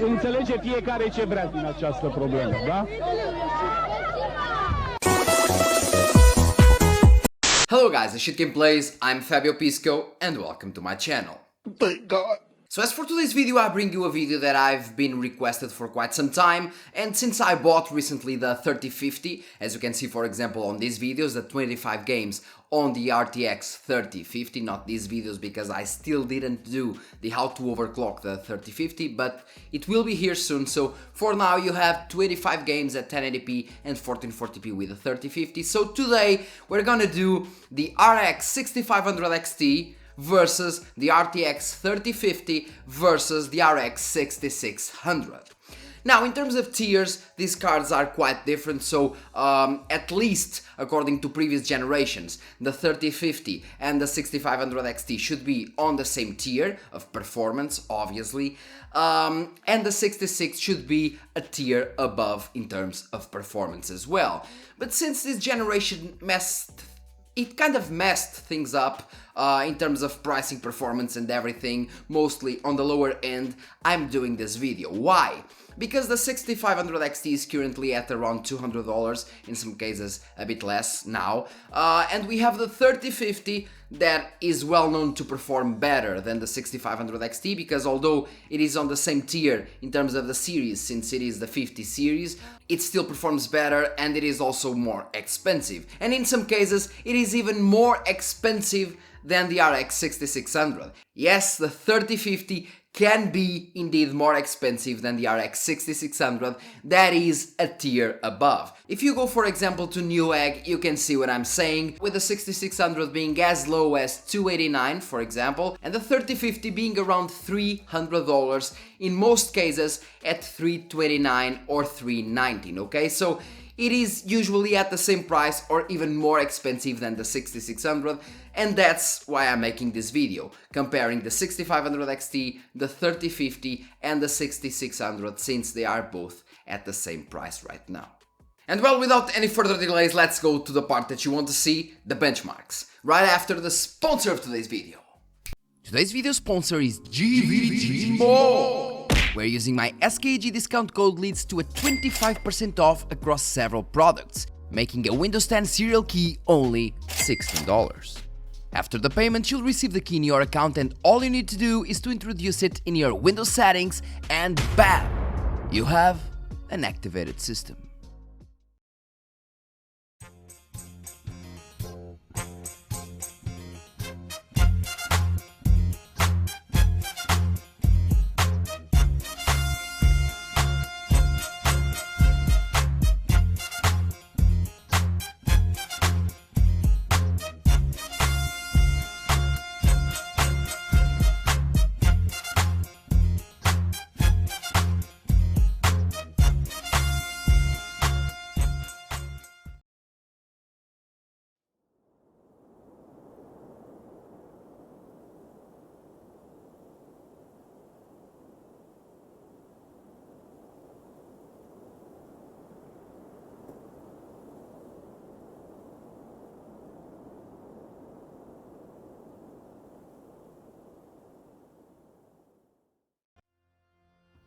înțelege fiecare ce vrea din această problemă, da? Hello guys, it's Shit Gameplays, I'm Fabio Pisco, and welcome to my channel. Thank God. So as for today's video, I bring you a video that I've been requested for quite some time, and since I bought recently the 3050, as you can see for example on these videos, the 25 games on the RTX 3050, not these videos because I still didn't do the how to overclock the 3050, but it will be here soon. So for now you have 25 games at 1080p and 1440p with the 3050. So today we're gonna do the RX 6500 XT versus the RTX 3050 versus the RX 6600. Now, in terms of tiers, these cards are quite different, so at least according to previous generations, the 3050 and the 6500 XT should be on the same tier of performance, obviously, and the 66 should be a tier above in terms of performance as well. But since this generation kind of messed things up in terms of pricing, performance and everything, mostly on the lower end, I'm doing this video. Why? Because the 6500 XT is currently at around $200, in some cases a bit less now, and we have the 3050 that is well known to perform better than the 6500 XT, because although it is on the same tier in terms of the series, since it is the 50 series, it still performs better and it is also more expensive. And in some cases it is even more expensive than the RX 6600. Yes, the 3050 can be indeed more expensive than the RX 6600, that is a tier above. If you go for example to Newegg, you can see what I'm saying, with the 6600 being as low as $289 for example, and the 3050 being around $300, in most cases at $329 or $319, okay? So it is usually at the same price or even more expensive than the 6600, and that's why I'm making this video, comparing the 6500 XT, the 3050 and the 6600, since they are both at the same price right now. And well, without any further delays, let's go to the part that you want to see, the benchmarks, right after the sponsor of today's video. Today's video sponsor is GVG Mode, where using my SKG discount code leads to a 25% off across several products, making a Windows 10 serial key only $16. After the payment, you'll receive the key in your account, and all you need to do is to introduce it in your Windows settings, and bam! You have an activated system.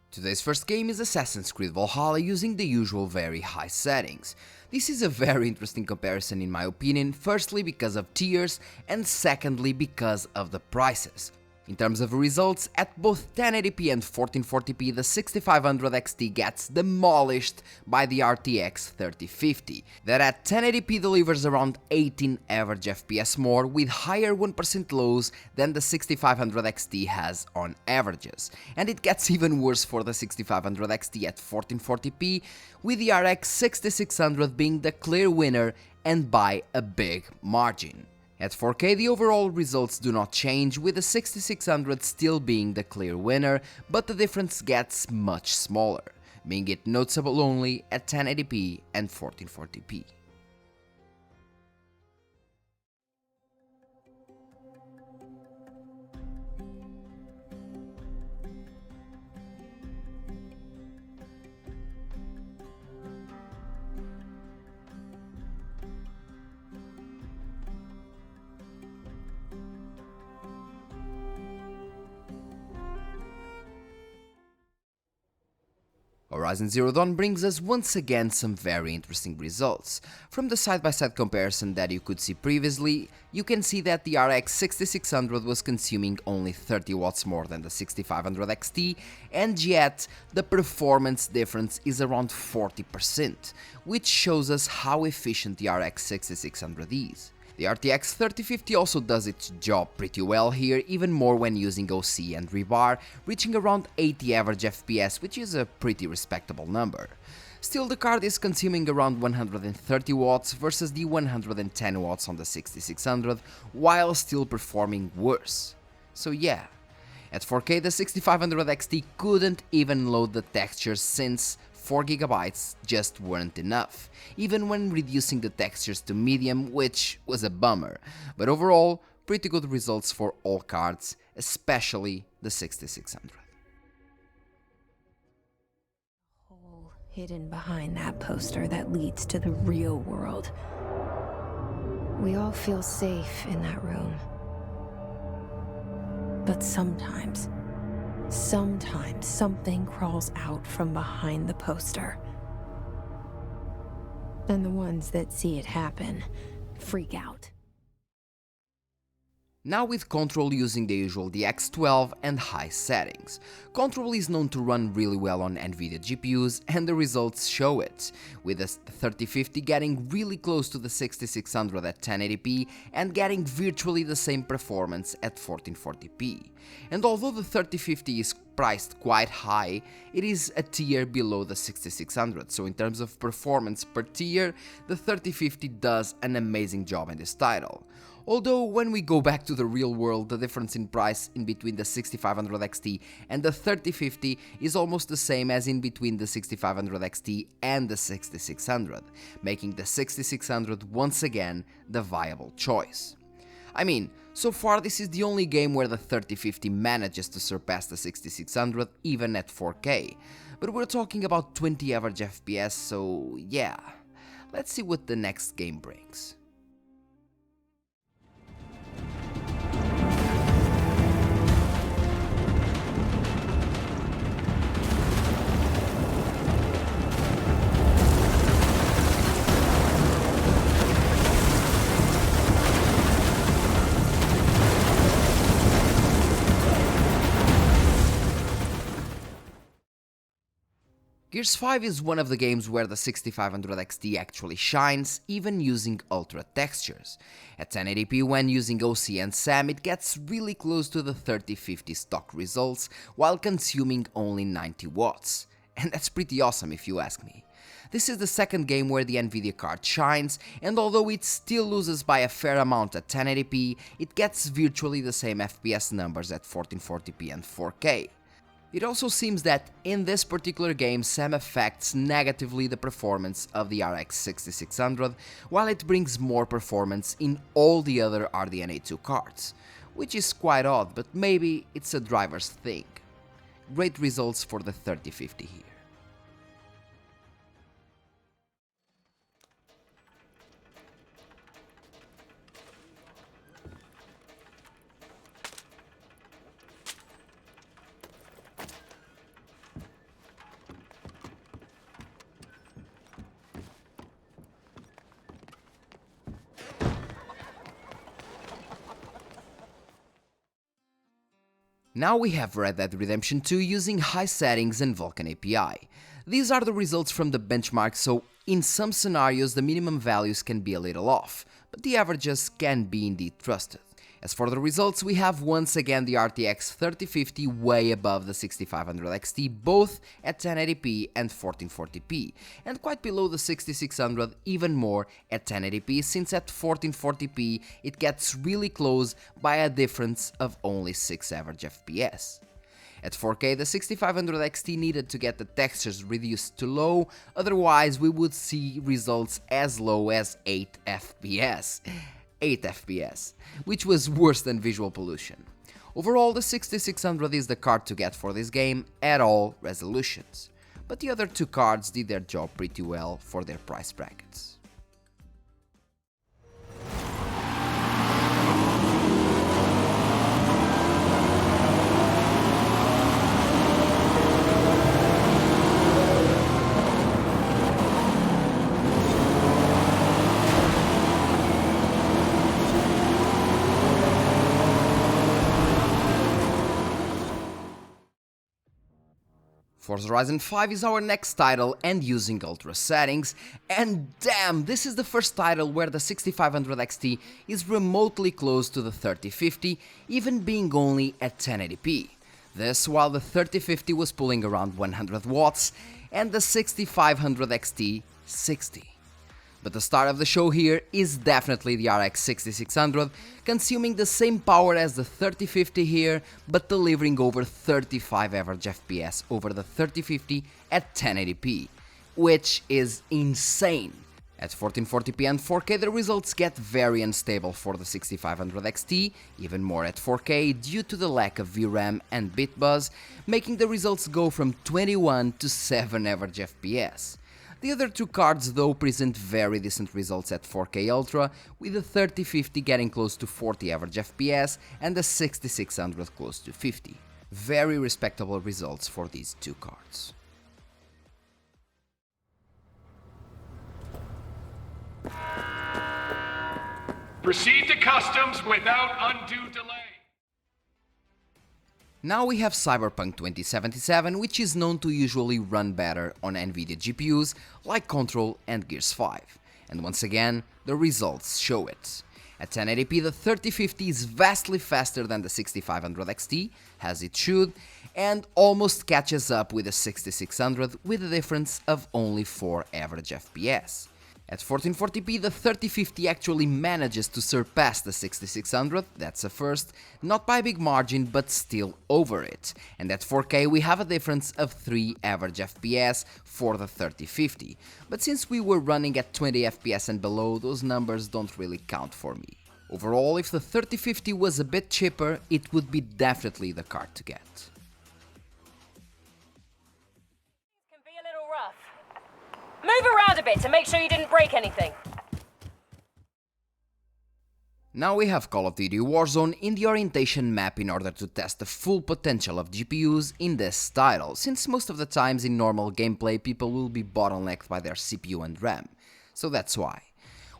Today's first game is Assassin's Creed Valhalla using the usual very high settings. This is a very interesting comparison in my opinion, firstly because of tiers and secondly because of the prices. In terms of results, at both 1080p and 1440p, the 6500 XT gets demolished by the RTX 3050, that at 1080p delivers around 18 average FPS more, with higher 1% lows than the 6500 XT has on averages. And it gets even worse for the 6500 XT at 1440p, with the RX 6600 being the clear winner and by a big margin. At 4K, the overall results do not change, with the 6600 still being the clear winner, but the difference gets much smaller, making it noticeable only at 1080p and 1440p. Horizon Zero Dawn brings us once again some very interesting results. From the side-by-side comparison that you could see previously, you can see that the RX 6600 was consuming only 30 watts more than the 6500 XT, and yet the performance difference is around 40%, which shows us how efficient the RX 6600 is. The RTX 3050 also does its job pretty well here, even more when using OC and rebar, reaching around 80 average FPS, which is a pretty respectable number. Still, the card is consuming around 130 watts versus the 110 watts on the 6600, while still performing worse. So yeah, at 4K the 6500 XT couldn't even load the textures since 4GB just weren't enough, even when reducing the textures to medium, which was a bummer, but overall pretty good results for all cards, especially the 6600. Hole hidden behind that poster that leads to the real world. We all feel safe in that room. But sometimes something crawls out from behind the poster. And the ones that see it happen freak out. Now with Control using the usual DX12 and high settings. Control is known to run really well on Nvidia GPUs, and the results show it, with the 3050 getting really close to the 6600 at 1080p and getting virtually the same performance at 1440p. And although the 3050 is priced quite high, it is a tier below the 6600, so in terms of performance per tier, the 3050 does an amazing job in this title. Although when we go back to the real world, the difference in price in between the 6500 XT and the 3050 is almost the same as in between the 6500 XT and the 6600, making the 6600 once again the viable choice. I mean, so far this is the only game where the 3050 manages to surpass the 6600 even at 4K, but we're talking about 20 average FPS, so yeah, let's see what the next game brings. Gears 5 is one of the games where the 6500 XT actually shines, even using ultra textures. At 1080p when using OC and SAM it gets really close to the 3050 stock results, while consuming only 90 watts. And that's pretty awesome if you ask me. This is the second game where the Nvidia card shines, and although it still loses by a fair amount at 1080p, it gets virtually the same FPS numbers at 1440p and 4K. It also seems that in this particular game SAM affects negatively the performance of the RX 6600, while it brings more performance in all the other RDNA 2 cards, which is quite odd, but maybe it's a driver's thing. Great results for the 3050 here. Now we have Red Dead Redemption 2 using high settings and Vulkan API. These are the results from the benchmark, so in some scenarios the minimum values can be a little off, but the averages can be indeed trusted. As for the results, we have once again the RTX 3050 way above the 6500 XT, both at 1080p and 1440p, and quite below the 6600 even more at 1080p, since at 1440p it gets really close by a difference of only 6 average FPS. At 4K, the 6500 XT needed to get the textures reduced to low, otherwise we would see results as low as 8 FPS. 8 FPS, which was worse than visual pollution. Overall, the 6600 is the card to get for this game at all resolutions, but the other two cards did their job pretty well for their price brackets. Forza Horizon 5 is our next title and using ultra settings, and damn, this is the first title where the 6500 XT is remotely close to the 3050, even being only at 1080p. This while the 3050 was pulling around 100 watts and the 6500 XT 60. But the star of the show here is definitely the RX 6600, consuming the same power as the 3050 here, but delivering over 35 average FPS over the 3050 at 1080p, which is insane. At 1440p and 4K the results get very unstable for the 6500 XT, even more at 4K due to the lack of VRAM and bit buzz, making the results go from 21 to 7 average FPS. The other two cards though present very decent results at 4K Ultra, with the 3050 getting close to 40 average FPS and the 6600 close to 50. Very respectable results for these two cards. Proceed to customs without undue delay. Now we have Cyberpunk 2077, which is known to usually run better on Nvidia GPUs like Control and Gears 5. And once again, the results show it. At 1080p the 3050 is vastly faster than the 6500 XT, as it should, and almost catches up with the 6600 with a difference of only 4 average FPS. At 1440p the 3050 actually manages to surpass the 6600, that's a first, not by a big margin but still over it, and at 4K we have a difference of 3 average FPS for the 3050, but since we were running at 20 FPS and below, those numbers don't really count for me. Overall, if the 3050 was a bit cheaper, it would be definitely the card to get. Move around a bit to make sure you didn't break anything. Now we have Call of Duty Warzone in the orientation map in order to test the full potential of GPUs in this title, since most of the times in normal gameplay people will be bottlenecked by their CPU and RAM, so that's why.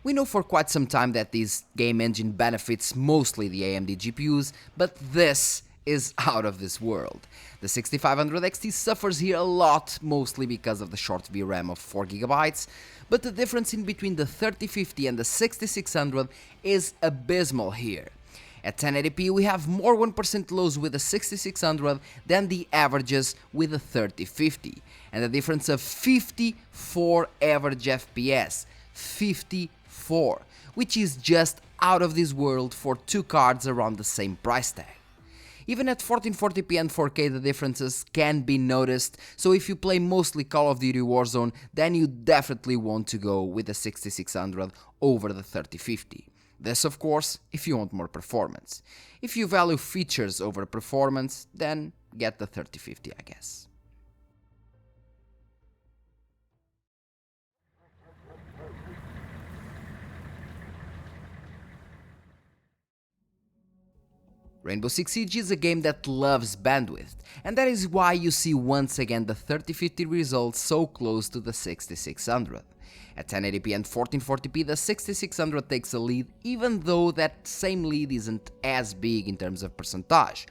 We know for quite some time that this game engine benefits mostly the AMD GPUs, but this is out of this world. The 6500 XT suffers here a lot, mostly because of the short VRAM of 4GB, but the difference in between the 3050 and the 6600 is abysmal here. At 1080p we have more 1% lows with the 6600 than the averages with the 3050, and a difference of 54 average FPS, 54, which is just out of this world for two cards around the same price tag. Even at 1440p and 4K the differences can be noticed, so if you play mostly Call of Duty Warzone, then you definitely want to go with the 6600 over the 3050. This of course if you want more performance. If you value features over performance, then get the 3050 I guess. Rainbow Six Siege is a game that loves bandwidth, and that is why you see once again the 3050 results so close to the 6600. At 1080p and 1440p the 6600 takes a lead, even though that same lead isn't as big in terms of percentage,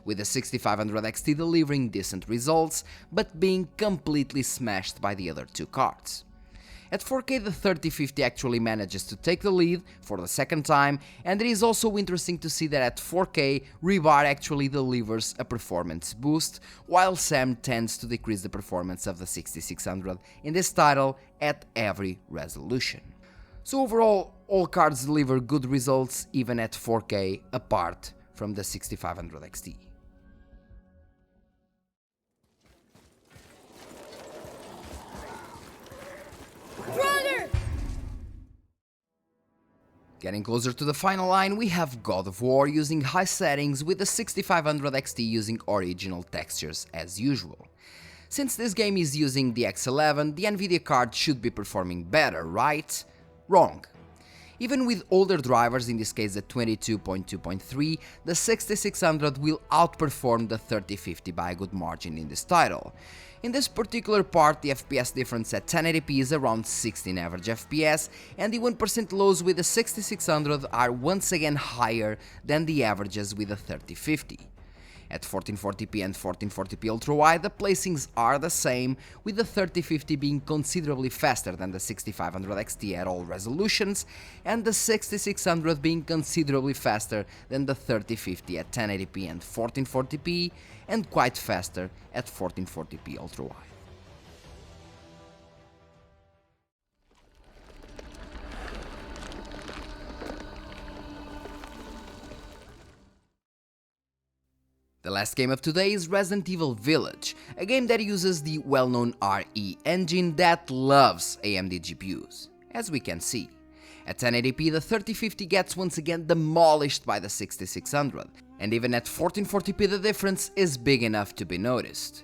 with the 6500 XT delivering decent results, but being completely smashed by the other two cards. At 4K the 3050 actually manages to take the lead for the second time, and it is also interesting to see that at 4K Rebar actually delivers a performance boost, while Sam tends to decrease the performance of the 6600 in this title at every resolution. So overall, all cards deliver good results even at 4K apart from the 6500 XT. Getting closer to the final line, we have God of War using high settings with the 6500 XT using original textures as usual. Since this game is using the X11, the Nvidia card should be performing better, right? Wrong. Even with older drivers, in this case the 22.2.3, the 6600 will outperform the 3050 by a good margin in this title. In this particular part, the FPS difference at 1080p is around 16 average FPS, and the 1% lows with the 6600 are once again higher than the averages with the 3050. At 1440p and 1440p ultra-wide, the placings are the same, with the 3050 being considerably faster than the 6500 XT at all resolutions, and the 6600 being considerably faster than the 3050 at 1080p and 1440p, and quite faster at 1440p ultra-wide. The last game of today is Resident Evil Village, a game that uses the well-known RE engine that loves AMD GPUs, as we can see. At 1080p, the 3050 gets once again demolished by the 6600, and even at 1440p the difference is big enough to be noticed.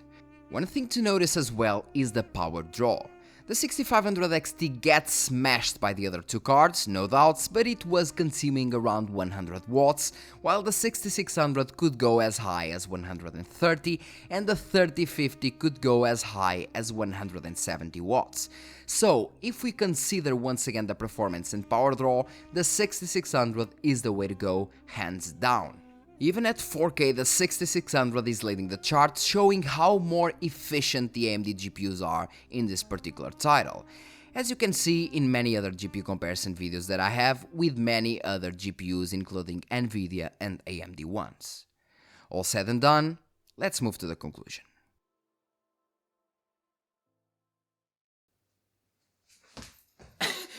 One thing to notice as well is the power draw. The 6500 XT gets smashed by the other two cards, no doubts, but it was consuming around 100 watts, while the 6600 could go as high as 130 and the 3050 could go as high as 170 watts. So, if we consider once again the performance and power draw, the 6600 is the way to go, hands down. Even at 4K, the 6600 is leading the charts, showing how more efficient the AMD GPUs are in this particular title, as you can see in many other GPU comparison videos that I have with many other GPUs including Nvidia and AMD ones. All said and done, let's move to the conclusion.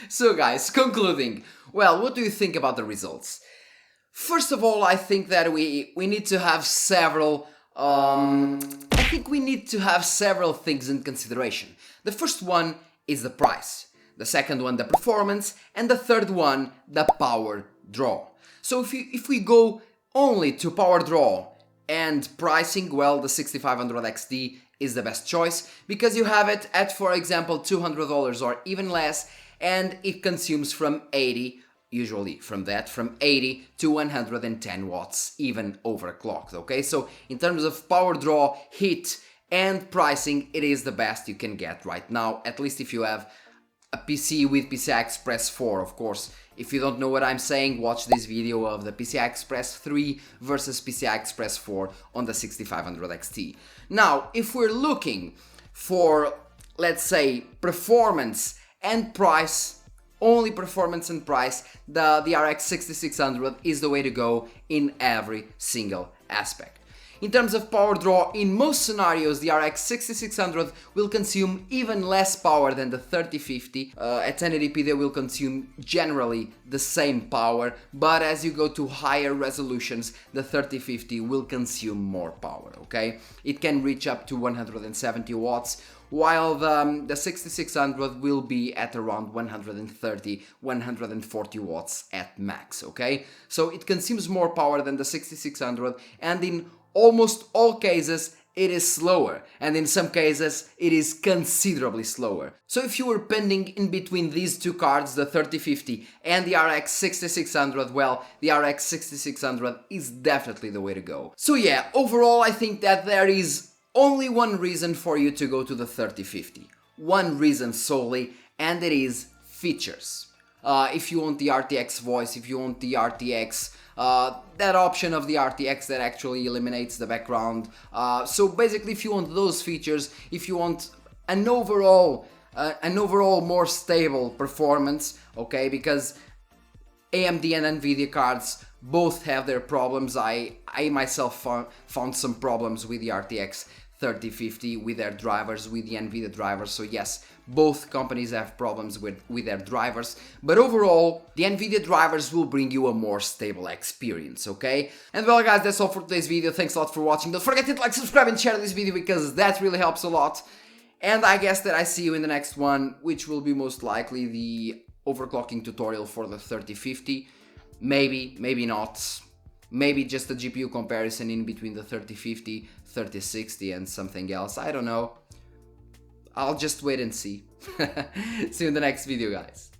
So guys, concluding, well, what do you think about the results? First of all, I think that we need to have several things in consideration. The first one is the price, the second one the performance, and the third one the power draw. So if we go only to power draw and pricing, well, the 6500 XT is the best choice because you have it at, for example, $200 or even less, and it consumes from 80 to 110 watts, even overclocked, okay? So in terms of power draw, heat, and pricing, it is the best you can get right now, at least if you have a PC with PCI Express 4, of course. If you don't know what I'm saying, watch this video of the PCI Express 3 versus PCI Express 4 on the 6500 XT. Now, if we're looking for, let's say, performance and price, only performance and price, the RX 6600 is the way to go in every single aspect. In terms of power draw, in most scenarios the RX 6600 will consume even less power than the 3050. At 1080p they will consume generally the same power, but as you go to higher resolutions the 3050 will consume more power, okay? It can reach up to 170 watts, while the 6600 will be at around 130, 140 watts at max, okay? So it consumes more power than the 6600, and in almost all cases it is slower, and in some cases it is considerably slower. So if you were pending in between these two cards, the 3050 and the RX 6600, well, the RX 6600 is definitely the way to go. So yeah, overall I think that there is only one reason for you to go to the 3050. One reason solely, and it is features. If you want the RTX voice, if you want the RTX, that option of the RTX that actually eliminates the background. So basically if you want those features, if you want an overall more stable performance, okay, because AMD and Nvidia cards both have their problems. I myself found some problems with the RTX 3050 with their drivers, with the Nvidia drivers, so yes, both companies have problems with their drivers, but overall, the Nvidia drivers will bring you a more stable experience, okay? And well guys, that's all for today's video. Thanks a lot for watching. Don't forget to like, subscribe and share this video because that really helps a lot. And I guess that I see you in the next one, which will be most likely the overclocking tutorial for the 3050. Maybe, maybe not. Maybe just a GPU comparison in between the 3050, 3060 and something else. I don't know. I'll just wait and see. See you in the next video, guys.